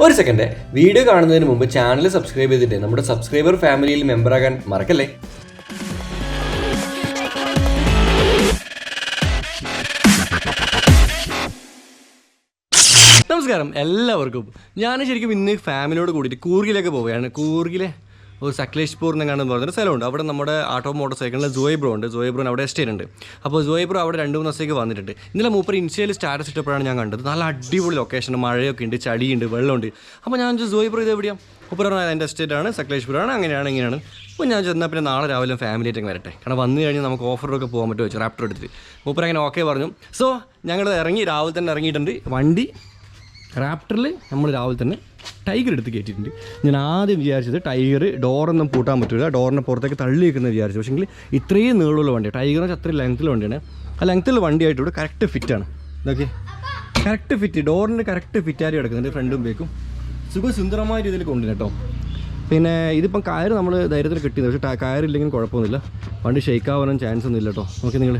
ഒരു second, video കാണുന്നതിന് മുമ്പ് ചാനൽ സബ്സ്ക്രൈബ് ചെയ്തിട്ട് നമ്മുടെ സബ്സ്ക്രൈബർ ഫാമിലിയിൽ മെമ്പറാകാൻ മറക്കല്ലേ. നമസ്കാരം എല്ലാവർക്കും. ഞാൻ ശരിക്കും ഇന്ന് ഫാമിലിയോട് കൂടിയിട്ട് കൂർഗിലേക്ക് പോവുകയാണ്. കൂർഗിലെ ഒരു സക്ലേഷ്പൂർ എന്നെങ്ങാണെന്ന് പറഞ്ഞൊരു സ്ഥലമുണ്ട്. അവിടെ നമ്മുടെ ആട്ടോ മോട്ടോർ സൈക്കിളിൽ ജോയ്ബ്രോ ഉണ്ട്. ജോയ്ബ്രോന് അവിടെ എസ്റ്റേറ്റ് ഉണ്ട്. അപ്പോൾ ജോയ്ബ്രോ അവിടെ 2-3 ദിവസത്തേക്ക് വന്നിട്ടുണ്ട്. ഇന്നലെ മൂപ്പർ ഇൻസ്റ്റയിൽ സ്റ്റാറ്റസ് ഇട്ടപ്പോഴാണ് ഞാൻ കണ്ടത്. നല്ല അടിപൊളി ലൊക്കേഷൻ, മഴയൊക്കെ ഉണ്ട്, ചടിയുണ്ട്, വെള്ളമുണ്ട്. അപ്പോൾ ഞാൻ ജോയ്ബ്രോ ഇത് എവിടെയാണ്? മൂപ്പർ പറഞ്ഞാൽ എൻ്റെ എസ്റ്റേറ്റാണ്, സക്ലേഷ്പൂരാണ്, അങ്ങനെയാണ് ഇങ്ങനെയാണ്. അപ്പോൾ ഞാൻ ചെന്നാൽ പിന്നെ നാളെ രാവിലെ ഫാമിലി ആയിട്ട് വരട്ടെ, കാരണം വന്നു കഴിഞ്ഞാൽ നമുക്ക് ഓഫറൊക്കെ പോകാൻ പറ്റുമോ വെച്ചു റാപ്റ്റർ എടുത്തിട്ട്. മൂപ്പർ അങ്ങനെ ഓക്കെ പറഞ്ഞു. സോ ഞങ്ങൾ ഇറങ്ങി, രാവിലെ തന്നെ ഇറങ്ങിയിട്ടുണ്ട്. വണ്ടി റാപ്റ്ററിൽ നമ്മൾ രാവിലെ തന്നെ ടൈഗർ എടുത്ത് കയറ്റിയിട്ടുണ്ട്. ഞാൻ ആദ്യം വിചാരിച്ചത് ടൈഗർ ഡോറൊന്നും പൂട്ടാൻ പറ്റില്ല, ഡോറിനെ പുറത്തേക്ക് തള്ളി വെക്കുന്നത് വിചാരിച്ചു. പക്ഷേങ്കിൽ ഇത്രയും നീളമുള്ള വണ്ടിയാണ് ടൈഗറിന് വെച്ചാൽ അത്രയും ലെങ്ത്തിലുള്ള വണ്ടിയാണ്. ആ ലെങ്ത്തിലുള്ള വണ്ടിയായിട്ട് ഇവിടെ കറക്റ്റ് ഫിറ്റാണ്. ഇതൊക്കെ കറക്റ്റ് ഫിറ്റ്, ഡോറിൻ്റെ കറക്റ്റ് ഫിറ്റാരി കിടക്കുന്നുണ്ട്. ഫ്രണ്ടും ബേക്കും സുഖസുന്ദരമായ രീതിയിൽ കൊണ്ടുവരും കേട്ടോ. പിന്നെ ഇതിപ്പം കയറ് നമ്മൾ ധൈര്യത്തിൽ കിട്ടിയത്, പക്ഷേ കയറില്ലെങ്കിൽ കുഴപ്പമൊന്നുമില്ല. വണ്ടി ഷെയ്ക്ക് ആവാനും ചാൻസ് ഒന്നും ഇല്ല കേട്ടോ. നോക്കി നിങ്ങൾ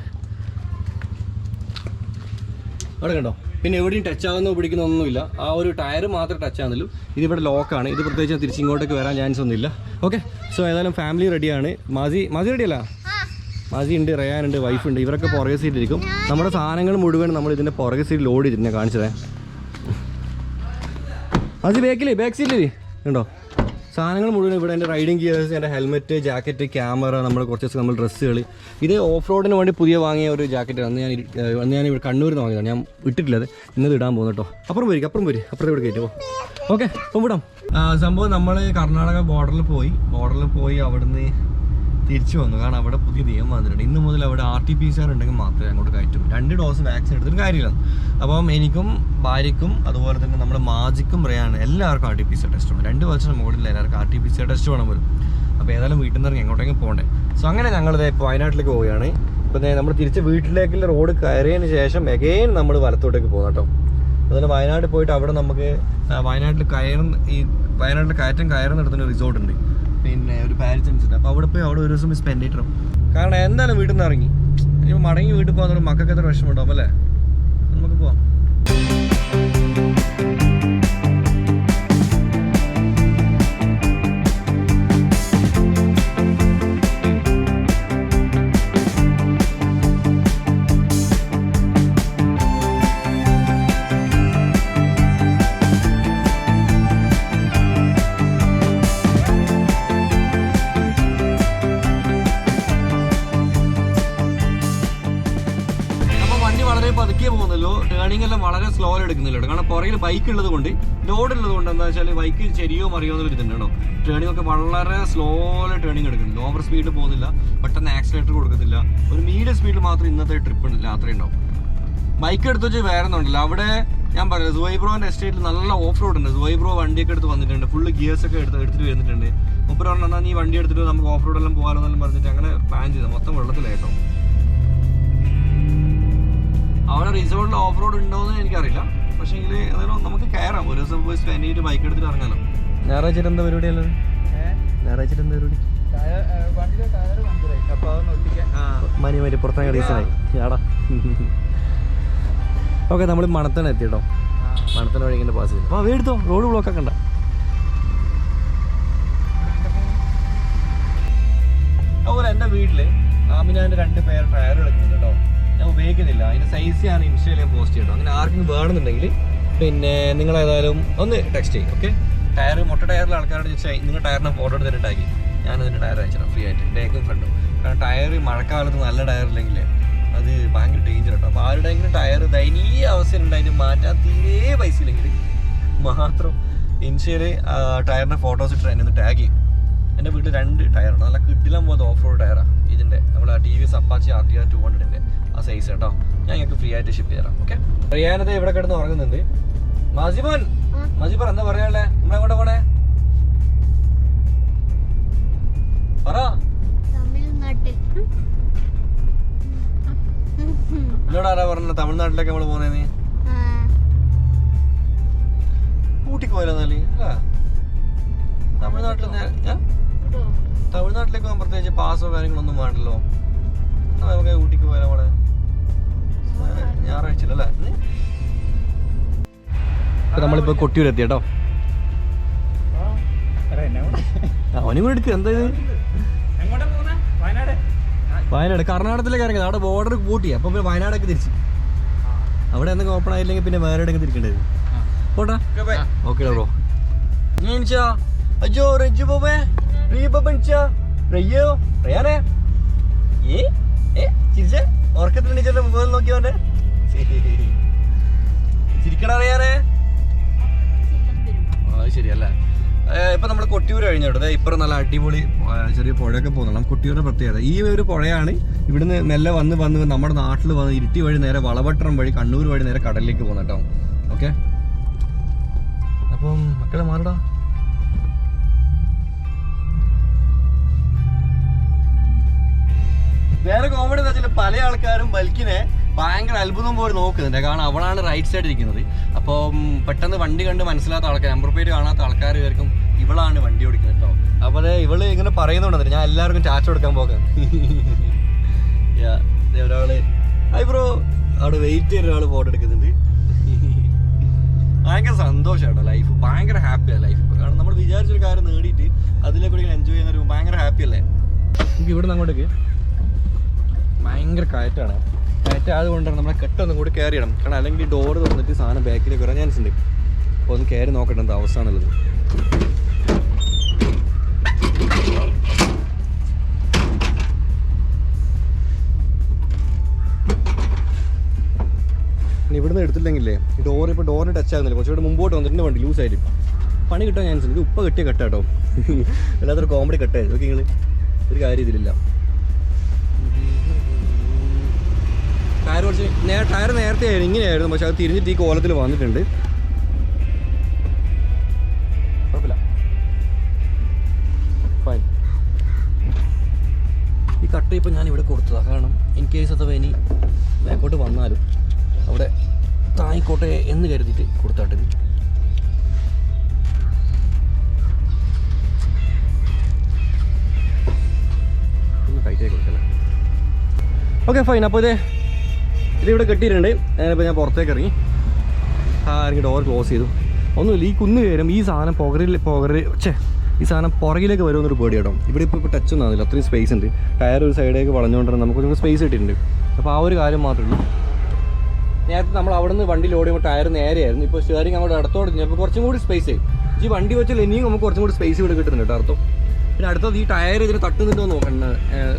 അവിടെ കണ്ടോ. പിന്നെ എവിടെയും ടച്ച് ആകുന്നോ പിടിക്കുന്നോ ഒന്നുമില്ല. ആ ഒരു ടയർ മാത്രമേ ടച്ച് ആകുന്നുള്ളൂ. ഇതിവിടെ ലോക്കാണ്. ഇത് പ്രത്യേകിച്ച് തിരിച്ചിങ്ങോട്ടേക്ക് വരാൻ ചാൻസ് ഒന്നുമില്ല. ഓക്കെ, സോ ഏതായാലും ഫാമിലി റെഡിയാണ്. മാസി റെഡിയല്ല? മാസി ഉണ്ട്, റയാനുണ്ട്, വൈഫുണ്ട്. ഇവരൊക്കെ പുറകെ സീറ്റിലിരിക്കും. നമ്മുടെ സാധനങ്ങൾ മുഴുവൻ നമ്മൾ ഇതിൻ്റെ പുറകെ സീറ്റിൽ ലോഡ് ചെയ്തിട്ട് ഞാൻ കാണിച്ചതേ. മാസി ബാക്ക് സീറ്റിൽ ഉണ്ടോ? സാധനങ്ങൾ മുഴുവൻ ഇവിടെ. എൻ്റെ റൈഡിങ് ഗിയേഴ്സ്, എൻ്റെ ഹെൽമെറ്റ്, ജാക്കറ്റ്, ക്യാമറ, നമ്മുടെ കുറച്ച് നമ്മൾ ഡ്രസ്സുകൾ. ഇത് ഓഫ് റോഡിന് വേണ്ടി പുതിയ വാങ്ങിയ ഒരു ജാക്കറ്റ്. അന്ന് ഞാൻ ഇവിടെ കണ്ണൂരിൽ നിന്ന് വാങ്ങിയതാണ്. ഞാൻ ഇട്ടിട്ടില്ല, അത് ഇന്നത് ഇടാൻ പോകുന്നു കേട്ടോ. അപ്പുറം പോരി അപ്പുറത്തെ ഇവിടെ കയറ്റുമോ? ഓക്കെ, അപ്പം വിടാം. സംഭവം നമ്മൾ കർണാടക ബോർഡറിൽ പോയി അവിടുന്ന് തിരിച്ചു വന്നു. കാരണം അവിടെ പുതിയ നിയമം വന്നിട്ടുണ്ട്. ഇന്ന് മുതൽ അവിടെ RT-PCR ഉണ്ടെങ്കിൽ മാത്രമേ അങ്ങോട്ട് കയറ്റും. 2 ഡോസ് വാക്സിൻ എടുത്തിട്ട് കാര്യമില്ല. അപ്പം എനിക്കും ഭാര്യയ്ക്കും അതുപോലെ തന്നെ നമ്മുടെ മാജിക്കും റയാനും എല്ലാവർക്കും RT-PCR ടെസ്റ്റ് വേണം. 2 വർഷം മുകളിൽ എല്ലാവർക്കും RT-PCR ടെസ്റ്റ് വേണം വരും. അപ്പോൾ ഏതായാലും വീട്ടിൽ നിന്ന് ഇറങ്ങി എങ്ങോട്ടെങ്കിലും പോകണ്ടേ. സോ അങ്ങനെ ഞങ്ങളിത് ഇപ്പോൾ വയനാട്ടിലേക്ക് പോവുകയാണ്. ഇപ്പം നമ്മൾ തിരിച്ച് വീട്ടിലേക്കുള്ള റോഡ് കയറിയതിന് ശേഷം എഗെയിൻ നമ്മൾ വലത്തോട്ടേക്ക് പോകും കേട്ടോ. അതുപോലെ വയനാട് പോയിട്ട് അവിടെ നമുക്ക് വയനാട്ടിൽ കയറ്റം കയറുന്നിടത്തൊരു റിസോർട്ടുണ്ട്, പിന്നെ ഒരു പാരിസ് ഉണ്ട്. അപ്പോൾ അവിടെ പോയി അവിടെ ഒരു ദിവസം സ്പെൻഡ് ചെയ്തിട്ടും. കാരണം എന്തായാലും വീട്ടിൽ നിന്ന് ഇറങ്ങി ഇനിയിപ്പോൾ മടങ്ങി വീട്ടിൽ പോകാൻ മക്കൾക്ക് എത്ര വിഷമം ഉണ്ടാവും അല്ലേ. നമുക്ക് പോവാം. പതുക്കെ പോകുന്നല്ലോ, ടേണിംഗ് എല്ലാം വളരെ സ്ലോ എടുക്കുന്നില്ല. കാരണം പുറകിൽ ബൈക്ക് ഉള്ളത് കൊണ്ട്, ലോഡ് ഉള്ളത് കൊണ്ട് എന്താ വെച്ചാൽ ബൈക്ക് ചെരിയോ മറിയോ എന്നൊരു ഇതുണ്ട് കേട്ടോ. ടേണിംഗ് ഒക്കെ വളരെ സ്ലോയിൽ ടേണിംഗ് എടുക്കുന്നുണ്ട്. ഓവർ സ്പീഡ് പോകുന്നില്ല, പെട്ടെന്ന് ആക്സിലേറ്റർ കൊടുക്കുന്നില്ല. ഒരു മീഡിയം സ്പീഡിൽ മാത്രം ഇന്നത്തെ ട്രിപ്പ് യാത്ര ഉണ്ടാവും. ബൈക്ക് എടുത്ത് വെച്ച് വേറെ ഒന്നുണ്ടല്ലോ. അവിടെ ഞാൻ പറയാം, ജോയ്ബ്രോന്റെ എസ്റ്റേറ്റിൽ നല്ല ഓഫ് റോഡ് ഉണ്ട്. ജോയ്ബ്രോ വണ്ടിയൊക്കെ എടുത്ത് വന്നിട്ടുണ്ട്, ഫുള്ള് ഗിയേഴ്സ് ഒക്കെ എടുത്തിട്ട് വരുന്നിട്ടുണ്ട്. മുപ്പര് പറഞ്ഞാൽ നീ വണ്ടി എടുത്തിട്ട് നമുക്ക് ഓഫ് റോഡെല്ലാം പോകാലോ എന്നെല്ലാം പറഞ്ഞിട്ട് അങ്ങനെ പ്ലാൻ ചെയ്തത്. മൊത്തം വെള്ളത്തിലായിട്ടോ. അവിടെ റിസോർട്ടിൽ ഓഫ് റോഡ് ഉണ്ടോയെന്ന് എനിക്കറിയില്ല. പക്ഷേ എങ്കിൽ അതായത് നമുക്ക് കയറാം. ഒരു ദിവസം പോയി സ്പെൻഡ് ചെയ്തിട്ട് ബൈക്ക് എടുത്തിട്ട് ഇറങ്ങാലോ. ഞായറാഴ്ച എന്താ പരിപാടിയല്ലോ? ഞായറാഴ്ച എന്താ പരിപാടി? മതി പുറത്തങ്ങ് റീസണായി ആടാ. ഓക്കെ, നമ്മൾ മണത്തണ എത്തിയിട്ടോ. മണത്തണ വഴി ഇങ്ങനെ പാസ് ചെയ്തു. അപ്പോൾ വീടെടുത്തോ, റോഡ് ബ്ലോക്ക് ആക്കണ്ട. അതുപോലെ എൻ്റെ വീട്ടിൽ ആമിനാൻ്റെ 2 പേർ ടയർ എടുക്കുന്നുണ്ട് കേട്ടോ. ഞാൻ ഉപയോഗിക്കുന്നില്ല. അതിൻ്റെ സൈസ് ഞാൻ ഇൻസ്റ്റയിൽ പോസ്റ്റ് ചെയ്യട്ടോ. അങ്ങനെ ആർക്കും വേണമെന്നുണ്ടെങ്കിൽ പിന്നെ നിങ്ങളേതായാലും ഒന്ന് ടെക്സ്റ്റ് ചെയ്യും. ഓക്കെ, മുട്ട ടയറിലെ ആൾക്കാരോട് ചോദിച്ചാൽ നിങ്ങൾ ടയറിനെ ഫോട്ടോ എടുത്തിട്ടുണ്ടാക്കി ഞാനതിൻ്റെ ടയർ അയച്ചിടാം ഫ്രീ ആയിട്ട്, ഡേക്കും ഫ്രണ്ടും. കാരണം ടയർ മഴക്കാലത്ത് നല്ല ടയറില്ലെങ്കിൽ അത് ഭയങ്കര ഡേഞ്ചർ കേട്ടോ. അപ്പോൾ ആരുടെയെങ്കിലും ടയർ ദയനീയ അവസ്ഥയിലുണ്ട്, അതിന് മാറ്റാൻ തീരെ പൈസ ഇല്ലെങ്കിൽ മാത്രം ഇൻസ്റ്റയിൽ ടയറിൻ്റെ ഫോട്ടോസ് ഇട്ടിട്ട് എന്നെ ഒന്ന് ടാഗ് ചെയ്യും. എൻ്റെ വീട്ടിൽ 2 ടയറാണ്, നല്ല കിട്ടില്ലാൻ പോകുന്നത് ഓഫ് റോഡ് ടയറാണ്. ഇതിൻ്റെ നമ്മൾ TVS Apache RTR 200ൻ്റെ ആ സൈസ് കേട്ടോ. ഞാൻ ഞങ്ങൾക്ക് ഫ്രീ ആയിട്ട് ഷിപ്പ് ചെയ്യാം. ഓക്കെ, റിയാനത് ഇവിടെ കിടന്ന് ഉറങ്ങുന്നുണ്ട്. മാസിബോൻ എന്താ പറയാനുള്ളേ? നമ്മളെങ്ങോട്ട് പോണേ? പറ. എന്നോട് ആരാ പറഞ്ഞ തമിഴ്നാട്ടിലേക്ക് നമ്മള് പോന്നേ? ഊട്ടിക്ക് പോയാലേ? തമിഴ്നാട്ടിലേക്ക് പോകാൻ പ്രത്യേകിച്ച് പാസോ കാര്യങ്ങളൊന്നും വേണ്ടല്ലോ. നമുക്ക് ഊട്ടിക്ക് പോയാലോ നമ്മള്? ഞായറാഴ്ച അല്ലേ? നമ്മളിപ്പോൾ കൊട്ടിയൂരെത്തി കേട്ടോ. അവനും കൂടെ എടുക്കുക. എന്താ ഇത്? വയനാട് കർണാടകത്തിലേക്ക് ഇറങ്ങിയത്. അവിടെ ബോർഡർ പൂട്ടി. അപ്പം പിന്നെ വയനാടൊക്കെ തിരിച്ച് അവിടെ എന്തെങ്കിലും ഓപ്പൺ ആയില്ലെങ്കിൽ പിന്നെ വേറെ എവിടെയൊക്കെ തിരിക്കേണ്ടത്. പോട്ടാ. Okay bro. അജോ റജു ബോബേ റയ്യോ റയാനേ ചിരിച്ചേ. ഉറക്കത്തിൽ എണീച്ചിട്ട് മൊബൈൽ നോക്കിയോണ്ട് ചിരിക്കണ അറിയാനേ. അത് ശരിയല്ല. ഇപ്പൊ നമ്മൾ കൊട്ടിയൂർ കഴിഞ്ഞോട്ടെ. ഇപ്പം നല്ല അടിപൊളി ചെറിയ പുഴയൊക്കെ പോകുന്നുണ്ട്. കൊട്ടിയൂരിന്റെ പ്രത്യേകത ഈ ഒരു പുഴയാണ്. ഇവിടുന്ന് മെല്ലെ വന്ന് നമ്മുടെ നാട്ടിൽ വന്ന് ഇരുട്ടി വഴി നേരെ വളവട്ടണം വഴി കണ്ണൂർ വഴി നേരെ കടലിലേക്ക് പോകുന്ന കേട്ടോ. ഓക്കെ, അപ്പം മക്കളെ മാറടാ. വേറെ കോമഡി എന്താ വെച്ചാൽ പല ആൾക്കാരും ബൽക്കിനെ ഭയങ്കര അത്ഭുതം പോലെ നോക്കുന്നുണ്ട്. കാരണം അവളാണ് റൈറ്റ് സൈഡ് ഇരിക്കുന്നത്. അപ്പം പെട്ടെന്ന് വണ്ടി കണ്ട് മനസ്സിലാത്ത ആൾക്കാർ, നമ്പർ പ്ലേറ്റ് കാണാത്ത ആൾക്കാർ വിചാരിക്കും ഇവളാണ് വണ്ടി ഓടിക്കുന്നത് കേട്ടോ. അപ്പോൾ ഇവള് ഇങ്ങനെ പറയുന്നുണ്ടെന്ന് ഞാൻ എല്ലാവർക്കും ചാച്ച കൊടുക്കാൻ പോകാം. ഒരാള് ബ്രോ അവിടെ വെയിറ്റ് ചെയ്ത ഒരാൾ ഫോട്ടോ എടുക്കുന്നുണ്ട്. ഭയങ്കര സന്തോഷമാണ് ലൈഫ്. ഭയങ്കര ഹാപ്പിയാണ് ലൈഫ്. കാരണം നമ്മൾ വിചാരിച്ചൊരു കാര്യം നേടിയിട്ട് അതിലേക്കൂടെ എൻജോയ് ചെയ്യുന്നൊരു ഭയങ്കര ഹാപ്പിയല്ലേ. നമുക്ക് ഇവിടെ നിന്ന് അങ്ങോട്ടേക്ക് ഭയങ്കര കയറ്റാണ്. കയറ്റായതുകൊണ്ടാണ് നമ്മളെ കെട്ടൊന്നും കൂടി കയറി ഇടണം. കാരണം അല്ലെങ്കിൽ ഡോറ് തുറന്നിട്ട് സാധനം ബാക്കിലേക്ക് വരാൻ ചാൻസ് ഉണ്ട്. അപ്പോൾ ഒന്ന് കയറി നോക്കട്ടെ എന്താ അവസ്ഥ എന്നുള്ളത്. ഇവിടുന്ന് എടുത്തില്ലെങ്കിലേ ഈ ഡോറ് ഇപ്പോൾ ഡോറിന് ടച്ച് ആകുന്നില്ല. കുറച്ചുകൂടെ മുമ്പോട്ട് വന്നിട്ടുണ്ട് വണ്ടി ലൂസായിട്ട് പണി കിട്ടാൻ ചാൻസ് ഉണ്ട്. ഇത് ഉപ്പ കെട്ടിയ കെട്ടാട്ടോ. അല്ലാത്തൊരു കോമഡി കെട്ടായിരുന്നു. ഓക്കെ, നിങ്ങൾ ഒരു കാര്യം ഇതിലില്ല. ടയർ കുറച്ച് ടയർ നേരത്തെ ആയിരുന്നു ഇങ്ങനെയായിരുന്നു. പക്ഷെ അത് തിരിഞ്ഞിട്ട് ഈ കോലത്തിൽ വന്നിട്ടുണ്ട്. കുഴപ്പമില്ല, ഫൈൻ. ഈ കട്ട ഇപ്പം ഞാൻ ഇവിടെ കൊടുത്തതാണ്. കാരണം ഇൻ കേസ് അഥവാ ഇനി ബാക്കോട്ട് വന്നാലും അവിടെ തായിക്കോട്ടെ എന്ന് കരുതിയിട്ട് കൊടുത്താട്ടെ. ഒന്ന് ടൈറ്റായി കൊടുക്കല്ലേ. Okay, fine. അപ്പോൾ ഇതിവിടെ കെട്ടിയിട്ടുണ്ട്. ഞാനിപ്പോൾ ഞാൻ പുറത്തേക്ക് ഇറങ്ങി. എനിക്ക് ഡോർ ക്ലോസ് ചെയ്തു. ഒന്നുമില്ല, ഈ കുന്ന് കയറും ഈ സാധനം ഈ സാധനം പുറകിലേക്ക് വരുമെന്നൊരു പേടി കേട്ടോ. ഇവിടെ ഇപ്പോൾ ടച്ച് ഒന്നും ആവില്ല, അത്രയും സ്പേസ് ഉണ്ട്. ടയർ ഒരു സൈഡിലേക്ക് വളഞ്ഞുകൊണ്ടിരുന്ന നമുക്ക് സ്പേസ് കിട്ടിയിട്ടുണ്ട്. അപ്പോൾ ആ ഒരു കാര്യം മാത്രമേ ഉള്ളൂ. നേരത്തെ നമ്മൾ അവിടെ നിന്ന് വണ്ടി ലോഡ് ചെയ്യുമ്പോൾ ടയർ നേരെയായിരുന്നു. ഇപ്പോൾ സ്റ്റിയറിംഗ് അങ്ങോട്ട് അടുത്തോട് അപ്പോൾ കുറച്ചും കൂടി സ്പേസ് ആയി. ഈ വണ്ടി വെച്ചാൽ ഇനിയും നമുക്ക് കുറച്ചും കൂടി സ്പേസ് ഇവിടെ കിട്ടുന്നുണ്ട് കേട്ടോ അർത്ഥം. പിന്നെ അടുത്തത് ഈ ടയർ ഇതിന് തട്ടുന്നുണ്ടോ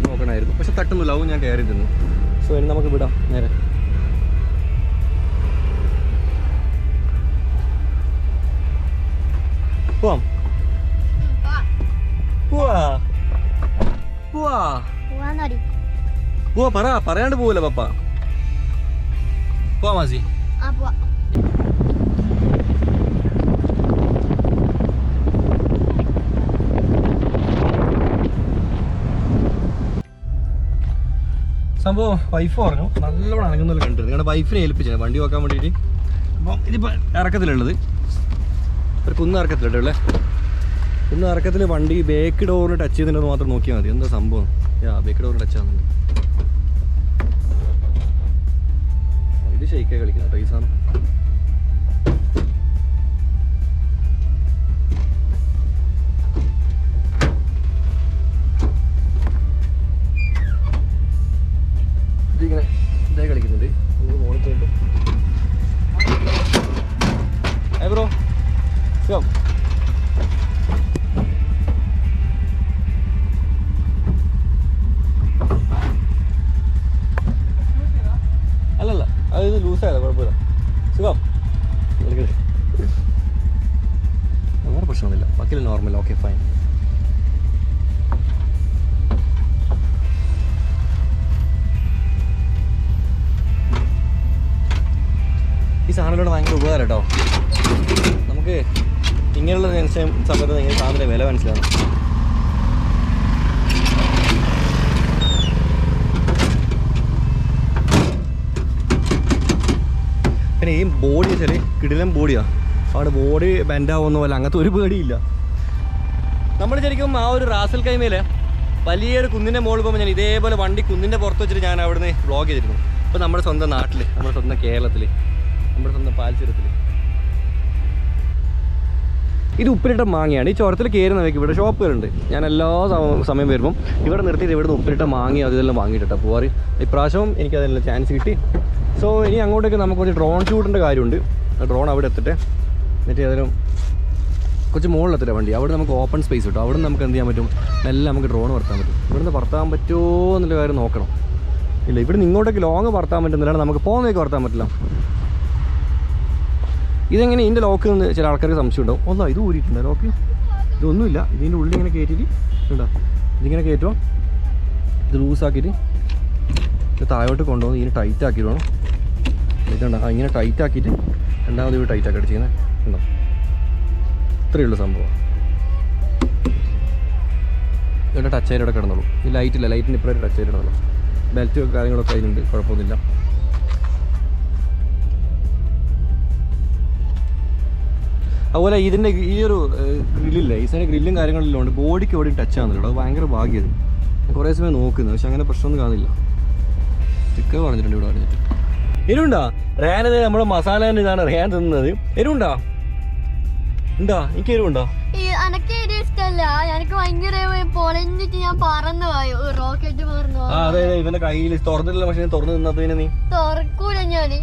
നോക്കണമായിരുന്നു. പക്ഷെ തട്ടുന്നില്ല, അതും ഞാൻ കയറി തന്നു. സോ ഇനി നമുക്ക് വിടാം നേരെ. പോവാം. പറയാണ്ട് പോവല്ലേ പപ്പ? പോവാ മാസി. സംഭവം വൈഫ് പറഞ്ഞു നല്ലോണം അനങ്ങുന്നല്ലോ കണ്ടത്. കാരണം വൈഫിനെ ഏൽപ്പിച്ചത് വണ്ടി നോക്കാൻ വേണ്ടിയിട്ട്. അപ്പം ഇതിപ്പോൾ ഇറക്കത്തിലുള്ളത് ഒരു കുന്ന് ഇറക്കത്തിലുണ്ടല്ലേ. കുന്ന് ഇറക്കത്തിൽ വണ്ടി ബേക്ക് ഡോറിന് ടച്ച് ചെയ്തിട്ടുണ്ടെന്ന് മാത്രം നോക്കിയാൽ മതി. എന്താ സംഭവം? ബേക്ക് ഡോറിന് ടച്ച് ആകുന്നുണ്ട്. ഇത് ഷെയ്ക്കായി കളിക്കുന്ന കേട്ടോ ഈ സാധനം. ഇതിങ്ങനെ ഇതായി കളിക്കുന്നുണ്ട്. മോണിറ്റർ ബ്രോ ശിവം. അല്ലല്ല, അത് ലൂസായതാ, കുഴപ്പമില്ല. സുഖം, വേറെ പ്രശ്നമൊന്നുമില്ല. ബാക്കിയുള്ള നോർമൽ. Okay, fine. ഈ സാധനത്തോട് ഭയങ്കര ഉപകാരം കേട്ടോ. നമുക്ക് ഇങ്ങനെയുള്ള സമയത്ത് ഇങ്ങനെ സാധനത്തിൻ്റെ വില മനസ്സിലാവും. പിന്നെ ഈ ബോഡി വെച്ചാൽ കിടിലം ബോഡിയാണ്. അവിടെ ബോഡി ബെൻഡാവുന്ന പോലെ അങ്ങനത്തെ ഒരു പേടിയില്ല. നമ്മൾ ശരിക്കും ആ ഒരു റാസൽ കൈമേൽ വലിയൊരു കുന്നിൻ്റെ മുകളിൽ പോകുമ്പോൾ ഞാൻ ഇതേപോലെ വണ്ടി കുന്നിൻ്റെ പുറത്ത് വെച്ചിട്ട് ഞാൻ അവിടുന്ന് വ്ളോഗ് ചെയ്തിരുന്നു. ഇപ്പോൾ നമ്മുടെ സ്വന്തം നാട്ടിൽ, നമ്മുടെ സ്വന്തം കേരളത്തിൽ, നമ്മുടെ സ്വന്തം പാൽച്ചുരത്തിൽ ഇത് ഉപ്പിലിട്ട മാങ്ങയാണ്. ഈ ചുരത്തിൽ കയറുന്നവയ്ക്ക് ഇവിടെ ഷോപ്പുകളുണ്ട്. ഞാൻ എല്ലാ സമയം വരുമ്പം ഇവിടെ നിർത്തിയിട്ട് ഇവിടുന്ന് ഉപ്പിലിട്ട മാങ്ങ അതെല്ലാം വാങ്ങിയിട്ടാ പോവാറ്. ഇപ്രാവശ്യം എനിക്കതെല്ലാം ചാൻസ് കിട്ടി. സോ ഇനി അങ്ങോട്ടേക്ക് നമുക്ക് കുറച്ച് ഡ്രോൺ ഷൂട്ടിൻ്റെ കാര്യമുണ്ട്. ഡ്രോൺ അവിടെ എത്തിട്ടെ, എന്നിട്ട് ഏതായാലും കുറച്ച് മുകളിലെത്തില്ല വണ്ടി. അവിടെ നമുക്ക് ഓപ്പൺ സ്പേസ് കിട്ടും. അവിടെ നമുക്ക് എന്ത് ചെയ്യാൻ പറ്റും, എല്ലാം നമുക്ക് ഡ്രോൺ പറത്താൻ പറ്റും. ഇവിടുന്ന് പറത്താൻ പറ്റുമോ എന്നുള്ള കാര്യം നോക്കണം. ഇല്ല, ഇവിടെ നിന്ന് ഇങ്ങോട്ടേക്ക് ലോങ് പറത്താൻ പറ്റുന്നില്ല, നമുക്ക് പോകുന്നതൊക്കെ പറത്താൻ പറ്റില്ല. ഇതെങ്ങനെ ഇതിൻ്റെ ലോക്ക് എന്ന് ചില ആൾക്കാർക്ക് സംശയം ഉണ്ടാവും. ഒന്നോ ഇത് ഊരിയിട്ടുണ്ട് ലോക്ക്, ഇതൊന്നുമില്ല. ഇതിൻ്റെ ഉള്ളിൽ ഇങ്ങനെ കയറ്റിയിട്ട് ഉണ്ടോ, ഇതിങ്ങനെ കയറ്റുമോ, ഇത് ലൂസാക്കിയിട്ട് ഇത് താഴോട്ട് കൊണ്ടുപോകുന്നു. ഇതിന് ടൈറ്റ് ആക്കിയിട്ട് വേണം. ഇതുണ്ടോ, ഇങ്ങനെ ടൈറ്റ് ആക്കിയിട്ട് രണ്ടാമത് ഇവിടെ ടൈറ്റ് ആക്കിയിട്ട് ചെയ്യുന്നത് ഉണ്ടോ. ഇത്രയേ ഉള്ളൂ സംഭവം. ഇവിടെ ടച്ച് ആയിട്ട് ഇവിടെ കിടന്നുള്ളൂ. ഈ ലൈറ്റില്ല, ലൈറ്റിന് ഇപ്പോഴായിട്ട് ടച്ച് ആയിട്ട് കിടന്നുള്ളൂ. ബെൽറ്റ് കാര്യങ്ങളൊക്കെ അതിലുണ്ട്, കുഴപ്പമൊന്നുമില്ല. അതുപോലെ ഇതിൻ്റെ ഈ ഒരു ഗ്രില്ലില്ല, ഈ സാധനം ഗ്രില്ലും കാര്യങ്ങളെല്ലാം ഉണ്ട്. ബോഡിക്ക് എവിടെയും ടച്ച് ആകുന്നില്ല. അത് ഭയങ്കര ഭാഗ്യത്. കുറേ സമയം നോക്കുന്നത്, പക്ഷെ അങ്ങനെ പ്രശ്നമൊന്നും കാണില്ല. ചിക്കൻ പറഞ്ഞിട്ടുണ്ട് ഇവിടെ പറഞ്ഞിട്ട്. എരിവുണ്ടാ റേനത് നമ്മുടെ മസാല ഇതാണ് റേൻ തിന്നത്. എരിവുണ്ടാ ഉണ്ടാ? എനിക്ക് എരിവുണ്ടോ? അതെ, ഇവന്റെ കയ്യിൽ തുറന്നില്ല. പക്ഷെ തുറന്നു തിന്നതിന് നീ തുറക്കൂല. ഞാന്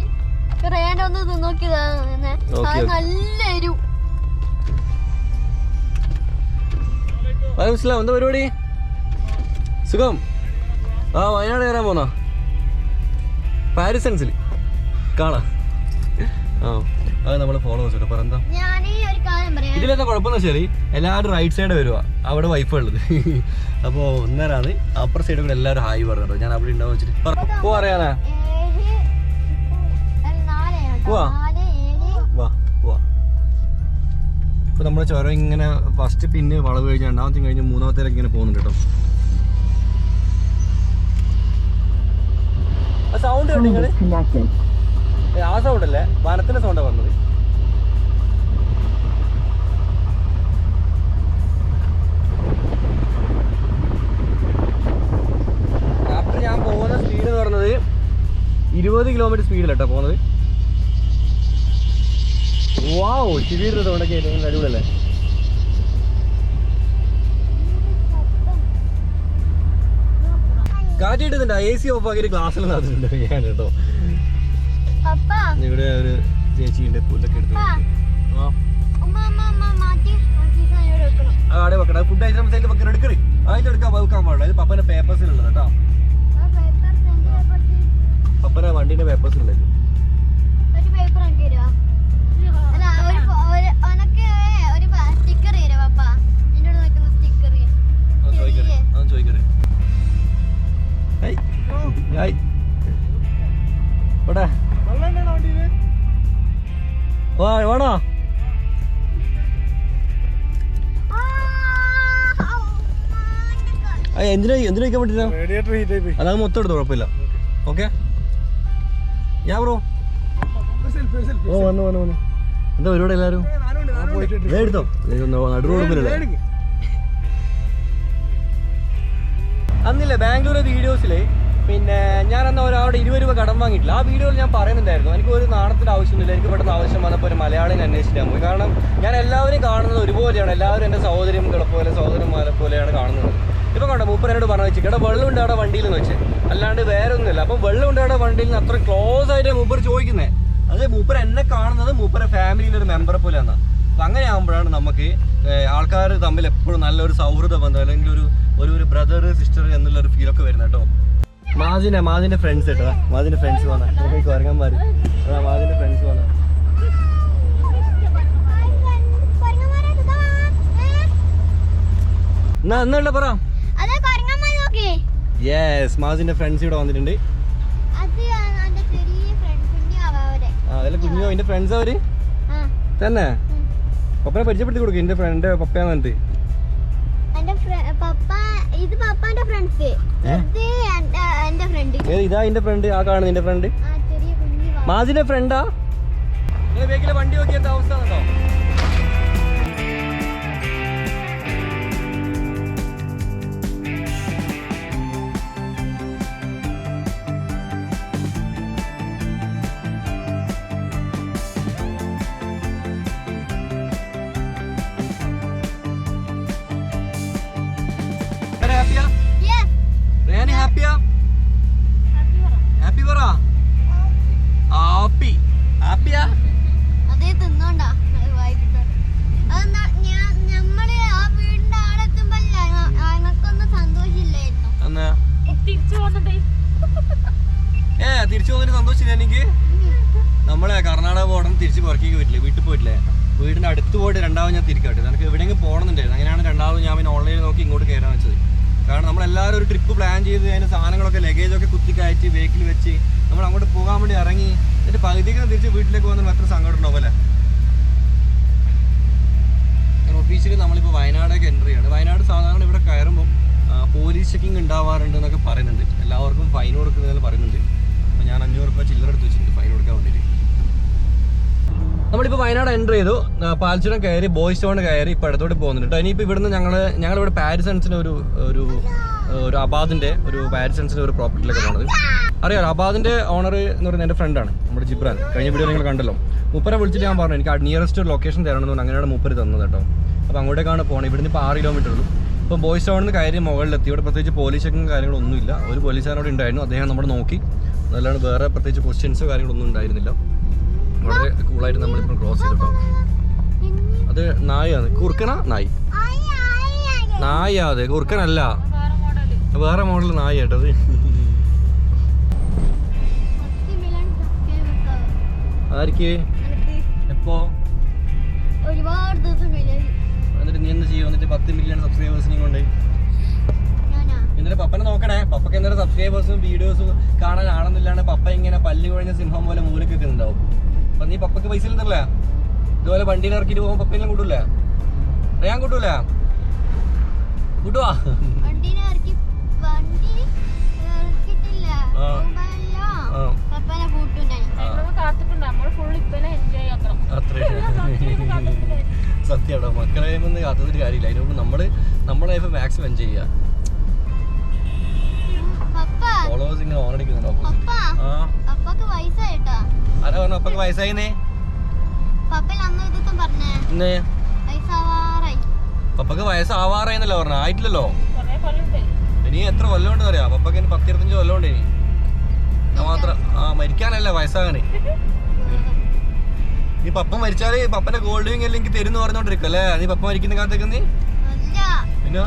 റേനൊന്ന് തിന്നോക്കിയതാണ്. നല്ല എരിവ്. എന്താ പരിപാടി? സുഖം. ആ, വയനാട് കയറാൻ പോന്നാ പാരിസൺസിൽ കാണാം. ആ, അത് നമ്മള് ഫോളോവേഴ്സ് കേട്ടോ. പറ എന്താ ഇതിലെന്താ കുഴപ്പമെന്ന് വെച്ചാൽ എല്ലാവരും റൈറ്റ് സൈഡ് വരുക, അവിടെ വൈഫ് ഉള്ളത്. അപ്പോൾ ഒന്നേരാണ് അപ്പർ സൈഡ് കൂടെ എല്ലാവരും ഹായ് പറഞ്ഞോ. ഞാൻ അവിടെ ഉണ്ടാവും വെച്ചിട്ട് അറിയാനാ പോവാ വാ പോവാ. ഇപ്പൊ നമ്മുടെ ചുരം ഇങ്ങനെ ഫസ്റ്റ് പിന്നെ വളവ് കഴിഞ്ഞ് രണ്ടാമത്തെ കഴിഞ്ഞ് മൂന്നാമത്തേക്ക് ഇങ്ങനെ പോകുന്നുണ്ട് കേട്ടോ. സൗണ്ട് കേട്ടോ നിങ്ങള്? ആ സൗണ്ട് അല്ലേ, വനത്തിന്റെ സൗണ്ടാണ് പറഞ്ഞത്. ആഫ്റ്റർ ഞാൻ പോകുന്ന സ്പീഡ് എന്ന് പറയുന്നത് 20 കിലോമീറ്റർ സ്പീഡിലട്ടോ പോകുന്നത്. വാവ്, ശിവീരുടെ സൗണ്ടൊക്കെ ഏറ്റവും അടിപൊളിയല്ലേ? കാറ്റ് കിട്ടുന്നുണ്ട്. AC ഓഫ് ആക്കിയിട്ട് ക്ലാസ്സിൽ നടന്നിട്ടുണ്ട് കേട്ടോ. ഇവിടെ ഒരു ചേച്ചിന്റെ പുല്ലൊക്കെ എടുത്ത് അവിടെ വെക്കണം. ഫുഡ് ഐറ്റംസ് അതിൽ വെക്കണം. എടുക്കണേ, അതിൽ എടുക്കാൻ വെക്കാൻ പാടില്ല. ഇത് പപ്പന്റെ പേപ്പേഴ്സിലുള്ളത് കേട്ടോ. പപ്പന്റെ വണ്ടിന്റെ പേപ്പേഴ്സിലുള്ളത്. ചോദിക്കട്ടെ വേണോ? എന്തിനാ വയ്ക്കാൻ പറ്റില്ല? അതാണ് മൊത്തം എടുത്തോ, കുഴപ്പമില്ല. ഓക്കെ ഞാൻ ബ്രോ. ഓ വന്നു വന്നു വന്നു. എന്താ പരിപാടി എല്ലാവരും? എടുത്തോ, നടുറോടുമ്പിലല്ലേ. അന്നില്ലേ ബാംഗ്ലൂർ വീഡിയോസില് പിന്നെ ഞാൻ അന്ന് ഒരാളുടെ 20 രൂപ കടം വാങ്ങിയിട്ടില്ല. ആ വീഡിയോയിൽ ഞാൻ പറയുന്നുണ്ടായിരുന്നു എനിക്ക് ഒരു നാണത്തിന്റെ ആവശ്യമൊന്നുമില്ല. എനിക്ക് പെട്ടെന്ന് ആവശ്യം വന്നപ്പോൾ ഒരു മലയാളിനെ അന്വേഷിക്കാൻ പോയി. കാരണം ഞാൻ എല്ലാവരെയും കാണുന്നത് ഒരുപോലെയാണ്. എല്ലാവരും എൻ്റെ സഹോദരികളെ പോലെ സഹോദരന്മാരെ പോലെയാണ് കാണുന്നത്. ഇപ്പം കണ്ടോ, മൂപ്പരോട് പറഞ്ഞു വെച്ചു ഇവിടെ വെള്ളമുണ്ട് അവിടെ വണ്ടിയിൽ എന്ന് വെച്ച്, അല്ലാണ്ട് വേറെ ഒന്നുമില്ല. അപ്പം വെള്ളമുണ്ട് അവിടെ വണ്ടിയിൽ നിന്ന് അത്ര ക്ലോസ് ആയിട്ട് മൂപ്പർ ചോദിക്കുന്നത്. അത് മൂപ്പർ എന്നെ കാണുന്നത് മൂപ്പരെ ഫാമിലിയിലെ ഒരു മെമ്പറെ പോലെയാണ്. അപ്പം അങ്ങനെ ആകുമ്പോഴാണ് നമുക്ക് ആൾക്കാർ തമ്മിൽ എപ്പോഴും നല്ലൊരു സൗഹൃദ ബന്ധം അല്ലെങ്കിൽ ഒരു ബ്രദർ സിസ്റ്റർ എന്നുള്ളൊരു ഫീലൊക്കെ വരുന്നത് കേട്ടോ. മാജിന്റെ ഫ്രണ്ട്സ് കേട്ടോ. മാജിന്റെ ഫ്രണ്ട്സ് വന്ന കൊരങ്ങന്മാര്. മാജിന്റെ ഫ്രണ്ട്സ് വന്ന എന്നാ പറ. യെസ്, മാജിന്റെ ഫ്രണ്ട്സ് ഇവിടെ വന്നിട്ടുണ്ട്. അതല്ല കുഞ്ഞോ എന്റെ ഫ്രണ്ട്സ് അവര് തന്നെ. പപ്പനെ പരിചയപ്പെടുത്തി കൊടുക്കും. എന്റെ ഫ്രണ്ട് പപ്പയാന്ന് പറഞ്ഞിട്ട്. ഇതാ എന്റെ ഫ്രണ്ട്, ആ കാണുന്ന എന്റെ ഫ്രണ്ട് മാജിന്റെ ഫ്രണ്ടാ. വണ്ടി നോക്കിയ അവസ്ഥ കേട്ടോ. തിരിച്ചു പോകുന്നതിന് സന്തോഷമില്ല എനിക്ക്. നമ്മളെ കർണാടക ബോർഡർ തിരിച്ച് പുറത്തേക്ക് പറ്റില്ലേ, വീട്ടിൽ പോയിട്ടില്ലേ, വീടിൻ്റെ അടുത്ത് പോയിട്ട് രണ്ടാമത് ഞാൻ തിരിക്കട്ടെ. എനിക്ക് എവിടെയെങ്കിലും പോകണമെന്നുണ്ടായിരുന്നു. അങ്ങനെയാണ് രണ്ടാമത് ഞാൻ പിന്നെ ഓൺലൈനിൽ നോക്കി ഇങ്ങോട്ട് കയറാൻ വെച്ചത്. കാരണം നമ്മളെല്ലാവരും ഒരു ട്രിപ്പ് പ്ലാൻ ചെയ്ത് അതിന് സാധനങ്ങളൊക്കെ ലഗേജൊക്കെ കുത്തി കയറ്റി വെഹിക്കിൽ വെച്ച് നമ്മൾ അങ്ങോട്ട് പോകാൻ വേണ്ടി ഇറങ്ങി എന്നിട്ട് പകുതിക്ക് തിരിച്ച് വീട്ടിലേക്ക് പോകുന്ന എത്ര സങ്കടം ഉണ്ടാവും അല്ലേ. ഒഫീഷ്യലി നമ്മളിപ്പോൾ വയനാടേക്ക് എൻട്രി ചെയ്യാണ്. വയനാട് സാധാരണ ഇവിടെ കയറുമ്പോൾ പോലീസ് ചെക്കിങ് ഉണ്ടാവാറുണ്ട് എന്നൊക്കെ പറയുന്നുണ്ട്. എല്ലാവർക്കും ഫൈൻ കൊടുക്കുന്നതെന്ന് പറയുന്നുണ്ട്. അപ്പോൾ ഞാൻ 500 രൂപ ചില്ലറ എടുത്ത് വെച്ചിട്ടുണ്ട് ഫൈൻ കൊടുക്കാൻ വേണ്ടിയിട്ട്. നമ്മളിപ്പോൾ വയനാട് എൻ്റർ ചെയ്തു. പാൽച്ചുരം കയറി ബോയ്സ് ടൗൺ കയറി ഇപ്പോൾ ഇടത്തോട്ട് പോകുന്നുണ്ട് കേട്ടോ. ഇനിയിപ്പോൾ ഇവിടുന്ന് ഞങ്ങളിവിടെ പാരിസൺസിന് ഒരു അബാദിൻ്റെ ഒരു പാരിസൺസിൻ്റെ ഒരു പ്രോപ്പർട്ടിയിലൊക്കെ പോണത്. അറിയാലോ, അബാദിൻ്റെ ഓണർ എന്ന് പറയുന്നത് എൻ്റെ ഫ്രണ്ടാണ്, നമ്മുടെ ജിബ്രാൻ. കഴിഞ്ഞ വീഡിയോ നിങ്ങൾ കണ്ടല്ലോ. മൂപ്പരെ വിളിച്ചിട്ട് ഞാൻ പറഞ്ഞു എനിക്ക് നിയറസ്റ്റ് ഒരു ലൊക്കേഷൻ തരണമെന്ന് പറഞ്ഞു. അങ്ങനെയാണ് മൂപ്പര് തന്നത് കേട്ടോ. അപ്പോൾ അങ്ങോട്ടേക്കാണ് പോകണം. ഇവിടുന്ന് ഇപ്പോൾ 6 കിലോമീറ്റർ ഉള്ളൂ. ഇപ്പോൾ ബോയ്സ് ടൗണിൽ നിന്ന് കയറി മുകളിലെത്തി. ഇവിടെ പ്രത്യേകിച്ച് പോലീസ് ചെക്കിങ് കാര്യങ്ങളൊന്നുമില്ല. ഒരു പോലീസുകാരോട് ഉണ്ടായിരുന്നു, അദ്ദേഹം നമ്മുടെ നോക്കി. അതല്ലാണ്ട് വേറെ പ്രത്യേകിച്ച് ക്വസ്റ്റ്യൻസോ കാര്യങ്ങളൊന്നും ഉണ്ടായിരുന്നില്ല. വളരെ കൂളായിട്ട് നമ്മളിപ്പോൾ ക്രോസ് ചെയ്തിട്ടോ. അത് നായാണ്. കുറുക്കനാ നായി? നായാ അത്, കുറുക്കനല്ല, വേറെ മോഡൽ നായ കേട്ടത്. ആർക്ക് എപ്പോ? ഒരുപാട് ദിവസം എന്നിട്ട് നീ എന്താ ചെയ്യും? എന്നിട്ട് 10 മില്യൺ സബ്സ്ക്രൈബേഴ്സിനെയും കൊണ്ട് എന്നിട്ട് പപ്പനെ നോക്കണേ. പപ്പക്ക് എന്തായാലും സബ്സ്ക്രൈബേഴ്സും വീഡിയോസും കാണാൻ ആണെന്നില്ലാണ് പപ്പ ഇങ്ങനെ പല്ല് കുഴഞ്ഞ സിംഹം പോലെ മൂലക്കൊക്കെ ഉണ്ടാവും. അപ്പൊ നീ പപ്പക്ക് പൈസ ഇല്ലല്ല. ഇതുപോലെ വണ്ടിയിൽ ഇറക്കിട്ട് പോകുമ്പോൾ പപ്പയെല്ലാം കൂട്ടൂല? ഞാൻ കൂട്ടൂല? കൂട്ടുവാ? സത്യമാണോ? മക്കളെ ഒന്നും കാത്തിട്ട് കാര്യമില്ല. അതിന് മുമ്പ് നമ്മുടെ ലൈഫ് മാക്സിമം എൻജോയ് ചെയ്യുക. ഫോളോവേഴ്സ് ഇങ്ങനെ ഓണടിക്കുന്നുണ്ടോ? ആരാ പറഞ്ഞു അപ്പക്ക് വയസ്സായിന്നേ? പപ്പക്ക് വയസ്സാവാറായിന്നല്ലോ പറഞ്ഞ. ആയിട്ടില്ലല്ലോ. ഇനി എത്ര കൊല്ലം ഉണ്ടെന്ന് അറിയാം പപ്പക്ക്? ഇനി 10-25 കൊല്ലം ഉണ്ട് ഇനി. മാത്രം മരിക്കാനല്ല, വയസ്സാകാനേ. നീ പപ്പ മരിച്ചാല് പപ്പന്റെ ഗോൾഡ് വിങ് എല്ലാം എനിക്ക് തരുന്ന് പറഞ്ഞോണ്ടിരിക്കല്ലേ? നീ പപ്പ മരിക്കുന്ന കാലത്തേക്ക് നീ പിന്നെ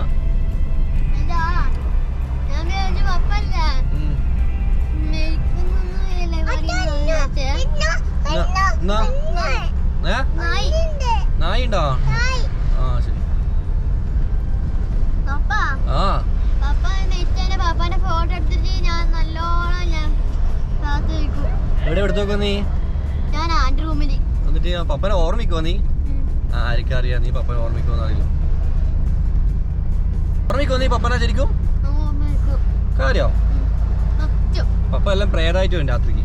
നായിണ്ടോ? ആ ശരി. എവിടെ എടുത്തോക്കോ നീ? എന്നിട്ട് പപ്പനെ ഓർമ്മിക്കോ നീ? ആർക്കറിയാ നീ പപ്പനെ ഓർമ്മിക്കോന്ന് അറിയില്ല. ഓർമ്മിക്കോ നീ പപ്പനെ ശരിക്കും? കാര്യോ? പപ്പ എല്ലാം പ്രേയറായിട്ട് വരും രാത്രിക്ക്.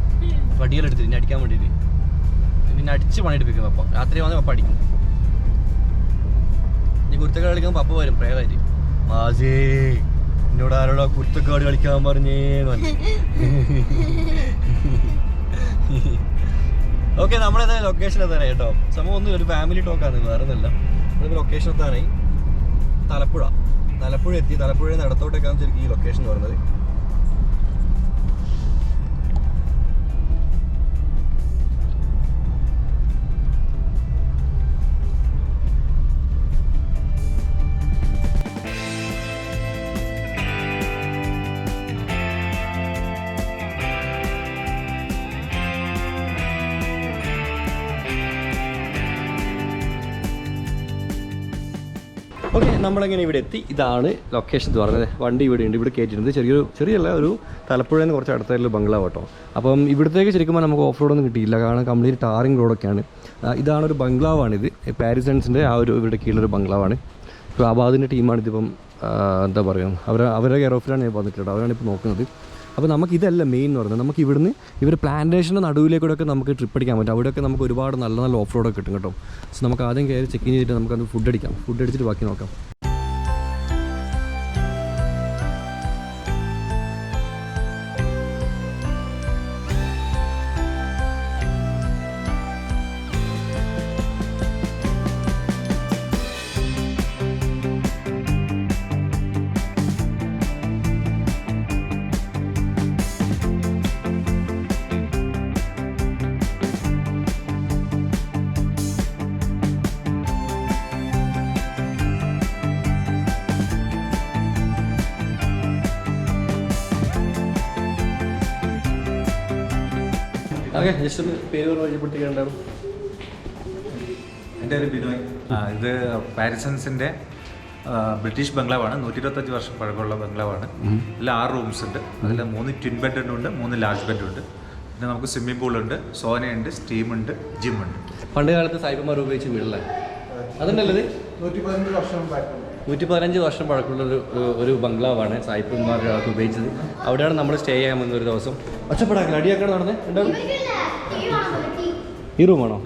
വടിയെല്ലാം എടുത്തിട്ട് അടിക്കാൻ വേണ്ടിയിട്ട് പിന്നെ അടിച്ച് പണിയെടുപ്പിക്കും പപ്പ. രാത്രി വന്ന് പപ്പ അടിക്കും. നീ കുരുത്തക്കാട് കളിക്കുമ്പോൾ പപ്പ വരും പ്രേയറായിട്ട്. മാസേ എന്നോട് ആരോടോ കുരുത്തക്കാട് കളിക്കാൻ പറഞ്ഞേന്ന് പറഞ്ഞു. ഓക്കെ, നമ്മളേതായാലും ലൊക്കേഷൻ എത്താനായി കേട്ടോ. സംഭവം ഒന്നും ഒരു ഫാമിലി ടോക്കാണ്, വേറെ ഒന്നല്ല. നമ്മളിപ്പോൾ ലൊക്കേഷൻ എത്താനായി. തലപ്പുഴ എത്തി. തലപ്പുഴയിൽ നിന്ന് ഇടത്തോട്ടേക്കാണ് ശരിക്കും ഈ ലൊക്കേഷൻ എന്ന് പറയുന്നത്. ഓക്കെ, നമ്മളെങ്ങനെ ഇവിടെ എത്തി. ഇതാണ് ലൊക്കേഷൻ എന്ന് പറഞ്ഞത്. വണ്ടി ഇവിടെ ഉണ്ട്, ഇവിടെ കയറ്റിയിട്ടുണ്ട്. ചെറിയല്ല, ഒരു തലപ്പുഴയിൽ നിന്ന് കുറച്ച് അടുത്തായിട്ടുള്ള ബംഗ്ലാവ് കേട്ടോ. അപ്പം ഇവിടത്തേക്ക് ശരിക്കും നമുക്ക് ഓഫ് റോഡൊന്നും കിട്ടിയില്ല, കാരണം കംപ്ലീറ്റ് ടാറിങ് റോഡൊക്കെയാണ്. ഇതാണ് ഒരു ബംഗ്ലാവാണിത്, പാരിസൺസിൻ്റെ ഇവരുടെ കീഴിലൊരു ബംഗ്ലാവാണ്. ഇപ്പോൾ അബാദിൻ്റെ ടീമാണ് ഇതിപ്പം എന്താ പറയുക, അവരുടെ കെയർ ഓഫിലാണ് ഞാൻ വന്നിട്ടുള്ളത്. അവരാണ് ഇപ്പോൾ നോക്കുന്നത്. അപ്പോൾ നമുക്ക് ഇതല്ല മെയിൻ എന്ന് പറയുന്നത്. നമുക്ക് ഇവിടുന്ന് ഇവർ പ്ലാന്റേഷൻ്റെ നടുവിലേക്കൂടെയൊക്കെ നമുക്ക് ട്രിപ്പ് അടിക്കാൻ പറ്റും. അവിടെയൊക്കെ നമുക്ക് ഒരുപാട് നല്ല ഓഫ് റോഡൊക്കെ കിട്ടും കേട്ടോ. സോ നമുക്ക് ആദ്യം കയറി ചെക്ക് ചെയ്തിട്ട് നമുക്കത് ഫുഡ് അടിച്ചിട്ട് ബാക്കി നോക്കാം. ഓക്കെ ജസ്റ്റ് ഒന്ന് പേര് പരിചയപ്പെടുത്തിയിട്ടുണ്ടാവും. എൻ്റെ ഒരു ബിനോയ്. ഇത് പാരിസൺസിൻ്റെ ബ്രിട്ടീഷ് ബംഗ്ലാവാണ്. 125 വർഷം പഴക്കമുള്ള ബംഗ്ലാവാണ്. ഇതിൽ 6 റൂംസ് ഉണ്ട്. അതിൽ 3 ട്വിൻ ബെഡ് ഉണ്ട്, 3 ലാർജ് ബെഡ് ഉണ്ട്. പിന്നെ നമുക്ക് സ്വിമ്മിംഗ് പൂളുണ്ട്, സോനയുണ്ട്, സ്റ്റീമുണ്ട്, ജിമ്മുണ്ട്. പണ്ട് കാലത്ത് സായിപ്പന്മാർ ഉപയോഗിച്ച് വീടല്ലേ അതുണ്ടല്ലത്? 115 വർഷം പഴക്കമുള്ള ഒരു ബംഗ്ലാവാണ് സായിപ്പന്മാർ ഉപയോഗിച്ചത്. അവിടെയാണ് നമ്മൾ സ്റ്റേ ചെയ്യാൻ വന്ന ഒരു ദിവസം. ഒച്ചപ്പെടാക്കില്ല, അടിയാക്കാൻ നടന്നേ ഉണ്ടാവും. ഈ റൂമാണോ?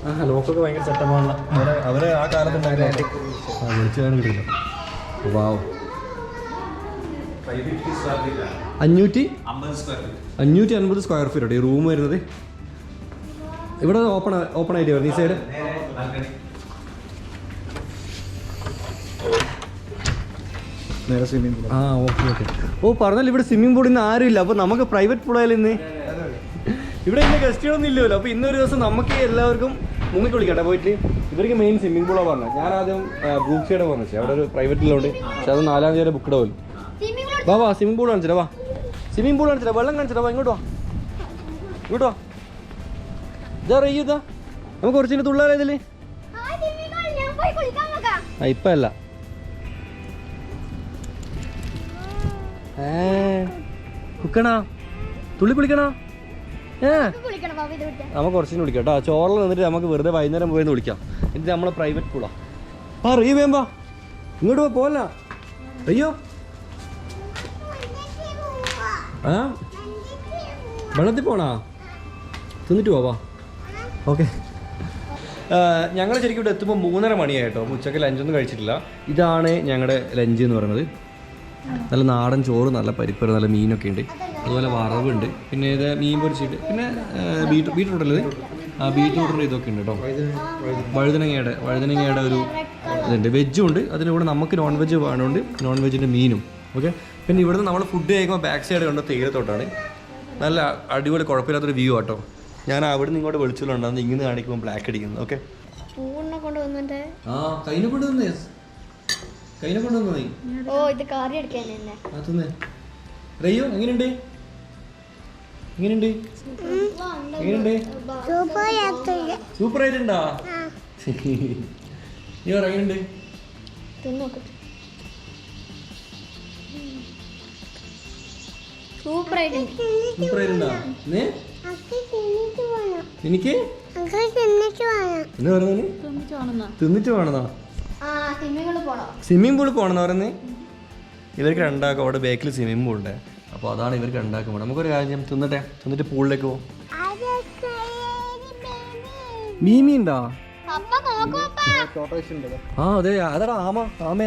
ആ ലോക്കൊക്കെ ഭയങ്കര സെറ്റപ്പാണല്ലോ. അവരെ ആ കാലത്ത് കിട്ടില്ല. വാവ് 550 സ്ക്വയർ ഫീറ്റ് ഈ റൂം വരുന്നത്. ഇവിടെ ഓപ്പൺ ആയിട്ട് വരുന്നത് ഈ സൈഡ്. നേരെ സ്വിമ്മിംഗ് പൂൾ. ആ ഓക്കെ ഓക്കെ. ഓ പറഞ്ഞാൽ ഇവിടെ സ്വിമ്മിംഗ് പൂളിൽ നിന്ന് ആരുമില്ല. അപ്പോൾ നമുക്ക് പ്രൈവറ്റ് പൂളായാലും ഇന്ന് ഇവിടെ ഇന്ന് ഗസ്റ്റുകളൊന്നും ഇല്ലല്ലോ. അപ്പോൾ ഇന്നൊരു ദിവസം നമുക്ക് എല്ലാവർക്കും മുങ്ങിട്ട് വിളിക്കട്ടെ പോയിട്ട്. ഇവർക്ക് മെയിൻ സ്വിമ്മിംഗ് പൂളാണ് പറഞ്ഞത്. ഞാൻ ആദ്യം ബ്രൂക്സിയുടെ പറഞ്ഞു, അവിടെ ഒരു പ്രൈവറ്റിലുണ്ട്. പക്ഷെ അത് 4-ാം തീയതി ബുക്ക്ഡ് പോലും. വാ സ്വിമ്മിംഗ് പൂൾ കാണിച്ചിട്ടാ. വാ സ്വിമ്മിംഗ് പൂൾ കാണിച്ചിട്ടാ. വെള്ളം കാണിച്ചിട്ടാ. വാ ഇങ്ങോട്ട് വാ, ഇങ്ങോട്ട് വാ. ഇതാ റയ്യൂതാ, നമുക്ക് കുറച്ചിട്ട് തുള്ളാലോ ഇതിൽ. ഇപ്പം അല്ല, കുക്കണോ തുള്ളി കുളിക്കണോ? നമുക്ക് കുറച്ചിന് വിളിക്കാം കേട്ടോ. ചോറിൽ നിന്നിട്ട് നമുക്ക് വെറുതെ വൈകുന്നേരം പോയി വിളിക്കാം. ഇത് നമ്മളെ പ്രൈവറ്റ് പൂളാ. ആ റയ്യോ വേമ്പാ, ഇങ്ങോട്ട് പോ. പോല അയ്യോ ആ വെള്ളത്തിൽ പോണാ? തിന്നിട്ട് പോവാ. ഓക്കെ. ഞങ്ങൾ ശരിക്കും ഇവിടെ എത്തുമ്പോൾ 3:30 മണിയായിട്ടോ. ഉച്ചയ്ക്ക് ലഞ്ചൊന്നും കഴിച്ചിട്ടില്ല. ഇതാണ് ഞങ്ങളുടെ ലഞ്ച് എന്ന് പറയുന്നത്. നല്ല നാടൻ ചോറ്, നല്ല പരിപ്പറ്, നല്ല മീനൊക്കെ ഉണ്ട്. അതുപോലെ വറവുണ്ട്. പിന്നെ ഇത് മീൻ പൊരിച്ചിട്ട്, പിന്നെ ബീട്രൂട്ടല്ലേ? ആ ബീട്രൂട്ടിൻ്റെ ഇതൊക്കെ ഉണ്ട് കേട്ടോ. വഴുതനങ്ങയുടെ ഒരു ഇതുണ്ട്. വെജും ഉണ്ട്. അതിൻ്റെ കൂടെ നമുക്ക് നോൺ വെജ് വേണമുണ്ട്, നോൺ വെജിൻ്റെ മീനും. ഓക്കെ. പിന്നെ ഇവിടുന്ന് നമ്മൾ ഫുഡ് കഴിക്കുമ്പോൾ ബാക്ക് സൈഡ് കൊണ്ട് തേയിലത്തോട്ടാണ്. നല്ല അടിപൊളി കുഴപ്പമില്ലാത്തൊരു വ്യൂ ആട്ടോ. ഞാൻ അവിടെ നിന്ന് ഇങ്ങോട്ട് വെളിച്ചുണ്ടാകുന്നത് ഇങ്ങനെ കാണിക്കുമ്പോൾ ബ്ലാക്ക് അടിക്കുന്നത്. ഓക്കെ. ആ കൈനെ കൊണ്ടുവന്നേ, കൈനെ കൊണ്ടുവന്നേ. ഓ ഇത് കറി എടുക്കാനല്ലേ. അതൊന്നേ റയ്യോ എങ്ങനെയുണ്ട്? എങ്ങനെയുണ്ട്? എങ്ങനെയുണ്ട്? സൂപ്പർ ആയിട്ടുണ്ടാ? നീ പറ എങ്ങനെയുണ്ട്? സൂപ്പർ ആയിട്ടുണ്ട്. സൂപ്പർ ആയിട്ടുണ്ടാ? എനിക്ക് എന്ന് പറഞ്ഞു തിന്നിട്ട് വേണമെന്നാ? സ്വിമ്മിംഗ് പൂളിൽ പോകണമെന്ന് പറയുന്നത്. ഇവർക്ക് രണ്ടാക്കും അവിടെ ബേക്കിൽ സ്വിമ്മിംഗ് പൂളുണ്ട്. അപ്പോൾ അതാണ് ഇവർക്ക് രണ്ടാക്കും പോകണം. നമുക്കൊരു കാര്യം തിന്നിട്ട് പൂളിലേക്ക് പോകും. മീമി ഉണ്ടോ? ആ അതെ, അതാ ആമ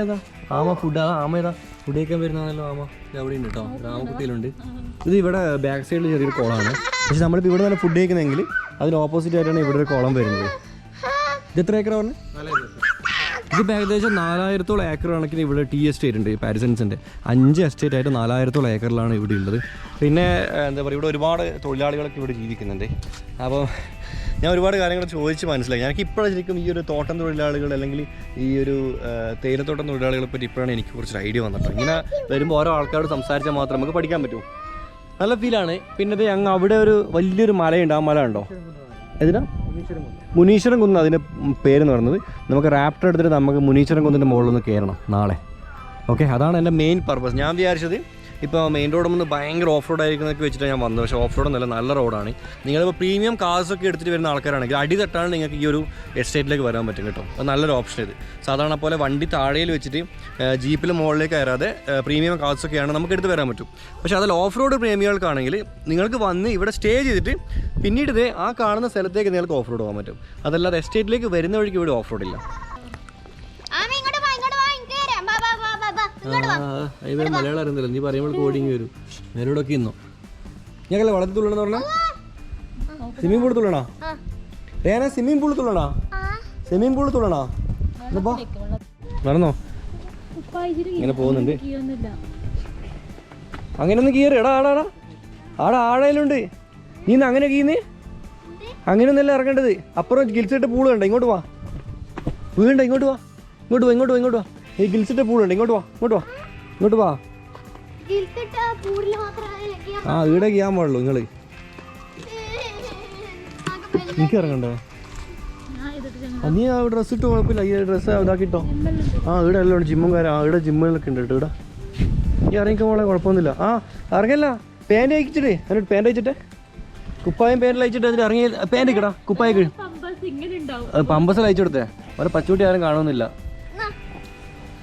ഏതാ? ഫുഡ് ഏതാ? ഫുഡ് കഴിക്കാൻ വരുന്നതാണല്ലോ ആമ. അവിടെ ഉണ്ട് കേട്ടോ, ആമക്കുട്ടിയിലുണ്ട്. ഇത് ഇവിടെ ബാക്ക് സൈഡിൽ ചെറിയൊരു കുളമാണ്. പക്ഷെ നമ്മളിപ്പോൾ ഇവിടെ നല്ല ഫുഡ് കഴിക്കുന്നെങ്കിൽ അതിന് ഓപ്പോസിറ്റ് ആയിട്ടാണ് ഇവിടെ ഒരു കുളം വരുന്നത്. ഇത് എത്ര ഏക്കർ പറഞ്ഞു? ഇതിപ്പോൾ ഏകദേശം 4000-ഓളം ഏക്കർ കണക്കിന് ഇവിടെ ടീ എസ്റ്റേറ്റ് ഉണ്ട്. പാരിസൺസിൻ്റെ 5 എസ്റ്റേറ്റ് ആയിട്ട് 4000-ഓളം ഏക്കറിലാണ് ഇവിടെ ഉള്ളത്. പിന്നെ എന്താ പറയുക, ഇവിടെ ഒരുപാട് തൊഴിലാളികളൊക്കെ ഇവിടെ ജീവിക്കുന്നുണ്ട്. അപ്പോൾ ഞാൻ ഒരുപാട് കാര്യങ്ങൾ ചോദിച്ച് മനസ്സിലാക്കി. എനിക്ക് ഇപ്പോഴാണ് ശരിക്കും ഈ ഒരു തോട്ടം തൊഴിലാളികൾ അല്ലെങ്കിൽ ഈ ഒരു തേയിലത്തോട്ടം തൊഴിലാളികളെ പറ്റി ഇപ്പോഴാണ് എനിക്ക് കുറച്ചൊരു ഐഡിയ വന്നിട്ട്. ഇങ്ങനെ വരുമ്പോൾ ഓരോ ആൾക്കാരോട് സംസാരിച്ചാൽ മാത്രം നമുക്ക് പഠിക്കാൻ പറ്റൂ. നല്ല ഫീലാണ്. പിന്നെ ഇത് ഞങ്ങൾ അവിടെ ഒരു വലിയൊരു മലയുണ്ട്. ആ മല ഉണ്ടോ? എതിനാ? മുനീശ്വരൻ കുന്ന് അതിൻ്റെ പേരെന്ന് പറയുന്നത്. നമുക്ക് റാപ്റ്റർ എടുത്തിട്ട് നമുക്ക് മുനീശ്വരൻ കുന്നിൻ്റെ മുകളിലൊന്ന് കയറണം നാളെ. ഓക്കെ, അതാണ് എൻ്റെ മെയിൻ പർപ്പസ്. ഞാൻ വിചാരിച്ചത് ഇപ്പോൾ മെയിൻ റോഡിൽ നിന്ന് ഭയങ്കര ഓഫ് റോഡ് ആയിരിക്കുന്നതൊക്കെ വെച്ചിട്ട് ഞാൻ വന്നത്. പക്ഷേ ഓഫ് റോഡ് നല്ല റോഡാണ്. നിങ്ങളിപ്പോൾ പ്രീമിയം കാർസൊക്കെ എടുത്തിട്ട് വരുന്ന ആൾക്കാരാണെങ്കിൽ അടി തട്ടാണ് നിങ്ങൾക്ക് ഈ ഒരു എസ്റ്റേറ്റിലേക്ക് വരാൻ പറ്റും കേട്ടോ. അത് നല്ലൊരു ഓപ്ഷൻ ഇത്. സാധാരണ പോലെ വണ്ടി താഴെയിൽ വെച്ചിട്ട് ജീപ്പിൽ മുകളിലേക്ക് കയറാതെ പ്രീമിയം കാർസൊക്കെയാണ് നമുക്ക് എടുത്ത് വരാൻ പറ്റും. പക്ഷേ അതിൽ ഓഫ് റോഡ് പ്രേമികൾക്കാണെങ്കിൽ നിങ്ങൾക്ക് വന്ന് ഇവിടെ സ്റ്റേ ചെയ്തിട്ട് പിന്നീട് ഇത് ആ കാണുന്ന സ്ഥലത്തേക്ക് നിങ്ങൾക്ക് ഓഫ് റോഡ് പോകാൻ പറ്റും. അതല്ലാതെ എസ്റ്റേറ്റിലേക്ക് വരുന്ന വഴിക്ക് ഇവിടെ ഓഫ് റോഡ് ഇല്ല. മലയാളം അറിയുന്നില്ല, നീ പറയുമ്പോൾ കോഡിങ് വരും. നേരോടൊക്കെ ഇന്നോ ഞങ്ങളെ വളർത്തി തുള്ളണെന്ന് പറഞ്ഞാൽ സ്വിമ്മിംഗ് പൂൾ തുള്ളണോ? ഏനാ സ്വിമ്മിംഗ് പൂൾ തുള്ളണോ? സ്വിമ്മിംഗ് പൂൾ തുള്ളണോ? എന്നപ്പാ നടന്നോ? ഇങ്ങനെ പോകുന്നുണ്ട്. അങ്ങനെ ഒന്ന് കീറി എടാ ആടാ ആഴയിലുണ്ട്. നീ ഇന്ന് അങ്ങനെ കീന്ന് അങ്ങനെയൊന്നല്ല ഇറങ്ങേണ്ടത്. അപ്പുറം ഗിൽസിട്ട് പൂള് കണ്ട, ഇങ്ങോട്ട് വാ. വീണ്ട ഇങ്ങോട്ട് വാ. ഈ ഗിൽസിട്ട് പൂളുണ്ട്, ഇങ്ങോട്ട് വാ. ആ ഇവിടെ ചെയ്യാൻ പാടുള്ളൂ നിങ്ങൾ. എനിക്ക് ഇറങ്ങണ്ടേ? നീ ആ ഡ്രസ്സ് ഇട്ട് കുഴപ്പമില്ല, ഈ ഡ്രസ്സ് ഇതാക്കിട്ടോ. ആ ഇവിടെ എല്ലാം ഉണ്ട്, ജിമ്മും കാര്യം. ഇവിടെ ജിമ്മുകളൊക്കെ ഉണ്ട് കേട്ടോ ഇവിടെ. ഈ ഇറങ്ങിക്കോ മോളെ, കുഴപ്പമൊന്നുമില്ല. ആ ഇറങ്ങല്ല, പാൻറ് അയച്ചിട്ടേ. അതിനോട് പാൻറ് അയച്ചിട്ടെ, കുപ്പായം പാൻറ്റിൽ അയച്ചിട്ട് അതിൽ ഇറങ്ങി പാൻറ് ഇക്കടാ, കുപ്പായ കഴിയും. അത് പമ്പസിൽ അയച്ചു കൊടുത്തേ, ഒരു പച്ചക്കുട്ടി ആരും കാണുന്നില്ല.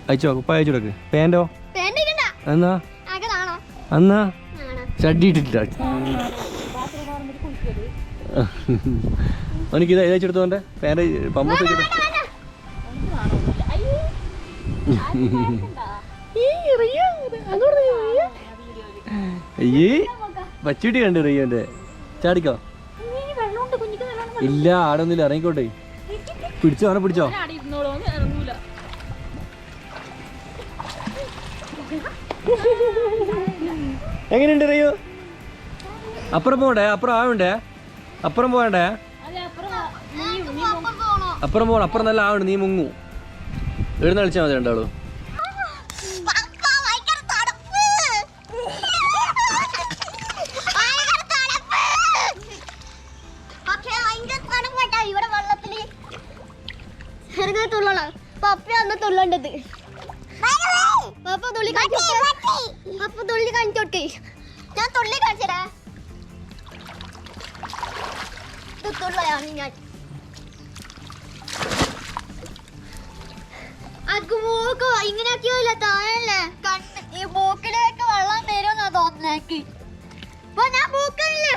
അയച്ചോ, കുപ്പായ അയച്ചു കൊടുക്ക്. പാൻറ്റോ എന്നാ എന്നാ ചട്ടിയിട്ടില്ല. എനിക്ക് ഇത് അയച്ചെടുത്തോണ്ട് പാൻറ് പമ്പസ് വെച്ചിട്ട്. അയ്യേ പച്ചൂട്ടി കണ്ടു റയ്യോന്റെ. ചാടിക്കോ. ഇല്ല ആടൊന്നുമില്ല, ഇറങ്ങിക്കോട്ടെ. പിടിച്ചോ, അവനെ പിടിച്ചോ. എങ്ങനെയുണ്ട് റയ്യോ? അപ്പുറം പോകണ്ടേ? അപ്പുറം ആവുണ്ടേ? അപ്പുറം പോകണ്ടേ? അപ്പുറം പോകണം. അപ്പുറം നല്ല ആവുണ്ട്, നീ മുങ്ങു. എഴുന്ന കളിച്ചാൽ മതി രണ്ടാളൂ. പപ്പ അന്ന് തുള്ളണ്ടത്. പപ്പ തുള്ളി കാണിച്ചോട്ടെ. ഞാൻ തുള്ളി കാണിച്ചടാ. തുള്ളയാണ് ഞാൻ. ഇങ്ങനെ ആക്കിയല്ല താഴല്ലേ ഈ ബോക്കിലേക്ക് വെള്ളം വരുമെന്നാ തോന്നുന്നേക്ക്. ഞാൻ ബോക്കല്ലേ.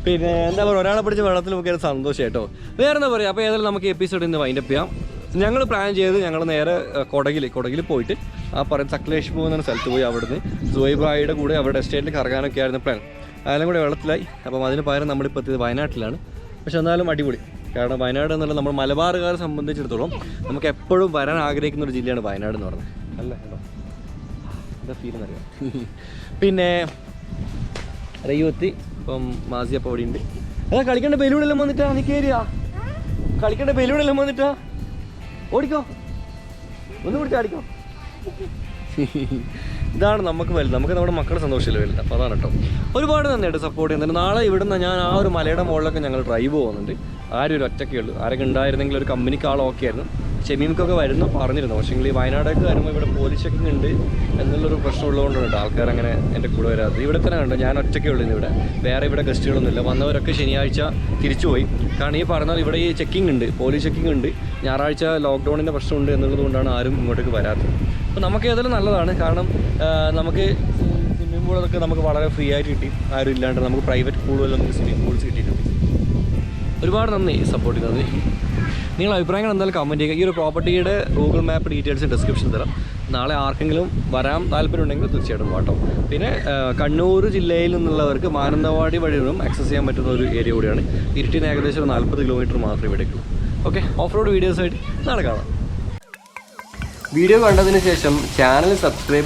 പിന്നെ എന്താ പറയുക, ഒരാളെ പിടിച്ച് വെള്ളത്തിൽ നോക്കിയാൽ സന്തോഷം കേട്ടോ. വേറെ എന്താ പറയുക. അപ്പോൾ ഏതായാലും നമുക്ക് എപ്പിസോഡ് ഇന്ന് വൈൻഡപ്പ് ചെയ്യാം. ഞങ്ങൾ പ്ലാൻ ചെയ്ത് ഞങ്ങൾ നേരെ കൊടകിൽ പോയിട്ട് ആ പറയുന്ന സക്ലേഷ് പോകുന്ന സ്ഥലത്ത് പോയി അവിടുന്ന് സുഹൈബായിയുടെ കൂടെ അവിടെ എസ്റ്റേറ്റിൽ കറങ്ങാനൊക്കെ ആയിരുന്നു പ്ലാൻ. അതെല്ലാം കൂടെ വെള്ളത്തിലായി. അപ്പം അതിന് പകരം നമ്മളിപ്പോൾ എത്തിയത് വയനാട്ടിലാണ്. പക്ഷെ എന്നാലും അടിപൊളി. കാരണം വയനാട് എന്നുള്ള നമ്മൾ മലബാറുകാരെ സംബന്ധിച്ചിടത്തോളം നമുക്ക് എപ്പോഴും വരാൻ ആഗ്രഹിക്കുന്ന ഒരു ജില്ലയാണ് വയനാട് എന്ന് പറഞ്ഞത്. അല്ല കേട്ടോ, എന്താ ഫീൽ എന്നറിയാം. പിന്നെ റയ്യൂത്തി ഇപ്പം മാസിയപ്പോൾ അവിടെ ഉണ്ട്. അതാ കളിക്കേണ്ട ബലൂണെല്ലാം വന്നിട്ടാ. നീ കയറിയാ കളിക്കേണ്ട ബലൂണെല്ലാം വന്നിട്ടാ. ഓടിക്കോ, ഒന്ന് പിടിച്ചാടിക്കോ. ഇതാണ് നമുക്ക് വലുത്. നമുക്ക് നമ്മുടെ മക്കളുടെ സന്തോഷമല്ലേ വലുത്. അപ്പോൾ അതാണ് കേട്ടോ. ഒരുപാട് നന്നായിട്ട് സപ്പോർട്ട് ചെയ്യുന്നുണ്ട്. നാളെ ഇവിടുന്ന് ഞാൻ ആ ഒരു മലയുടെ മുകളിലൊക്കെ ഞങ്ങൾ ഡ്രൈവ് പോകുന്നുണ്ട്. ആരും ഒരു ഒറ്റയ്ക്കേ ഉള്ളൂ. ആരൊക്കെ ഉണ്ടായിരുന്നെങ്കിൽ ഒരു കമ്പനിക്ക് ആൾ ഓക്കെ ആയിരുന്നു. ഷെമീമിക്കൊക്കെ വരുന്നു പറഞ്ഞിരുന്നു. പക്ഷേ ഈ വയനാടൊക്കെ വരുമ്പോൾ ഇവിടെ പോലീസ് ചെക്കിംഗ് ഉണ്ട് എന്നുള്ളൊരു പ്രശ്നമുള്ളതുകൊണ്ടാണ് ആൾക്കാർ അങ്ങനെ എൻ്റെ കൂടെ വരാത്തത്. ഇവിടെ തന്നെ കണ്ടു, ഞാൻ ഒറ്റയ്ക്കേ ഉള്ളൂ ഇവിടെ. വേറെ ഇവിടെ ഗസ്റ്റുകളൊന്നുമില്ല. വന്നവരൊക്കെ ശനിയാഴ്ച തിരിച്ചുപോയി. കാരണം ഈ പറഞ്ഞാൽ ഇവിടെ ഈ ചെക്കിംഗ് ഉണ്ട്, പോലീസ് ചെക്കിംഗ് ഉണ്ട്. ഞായറാഴ്ച ലോക്ക്ഡൗണിൻ്റെ പ്രശ്നമുണ്ട് എന്നുള്ളത് കൊണ്ടാണ് ആരും ഇങ്ങോട്ടേക്ക് വരാത്തത്. അപ്പോൾ നമുക്ക് ഏതായാലും നല്ലതാണ്. കാരണം നമുക്ക് സ്വിമ്മിംഗ് പൂളൊക്കെ നമുക്ക് വളരെ ഫ്രീ ആയിട്ട് കിട്ടി. ആരും ഇല്ലാണ്ട് നമുക്ക് പ്രൈവറ്റ് പൂളുകളിൽ നമുക്ക് സ്വിമ്മിംഗ് പൂൾസ് കിട്ടിയിട്ടുണ്ട്. ഒരുപാട് നന്ദി സപ്പോർട്ട് ചെയ്തത്. നിങ്ങൾ അഭിപ്രായങ്ങൾ എന്തായാലും കമൻറ്റ് ചെയ്യുക. ഈ ഒരു പ്രോപ്പർട്ടിയുടെ ഗൂഗിൾ മാപ്പ് ഡീറ്റെയിൽസ് ഡിസ്ക്രിപ്ഷനിൽ തരാം. നാളെ ആർക്കെങ്കിലും വരാൻ താല്പര്യമുണ്ടെങ്കിൽ തീർച്ചയായിട്ടും വാട്ടോ. പിന്നെ കണ്ണൂർ ജില്ലയിൽ നിന്നുള്ളവർക്ക് മാനന്തവാടി വഴി നിന്നും ആക്സസ് ചെയ്യാൻ പറ്റുന്ന ഒരു ഏരിയ കൂടിയാണ്. ഇരുട്ടിന് ഏകദേശം ഒരു 40 കിലോമീറ്റർ മാത്രമേ ഇവിടേക്കുള്ളൂ. ഓക്കെ, ഓഫ് റോഡ് വീഡിയോസായിട്ട് നാളെ കാണാം. വീഡിയോ കണ്ടതിന് ശേഷം ചാനൽ സബ്സ്ക്രൈബ്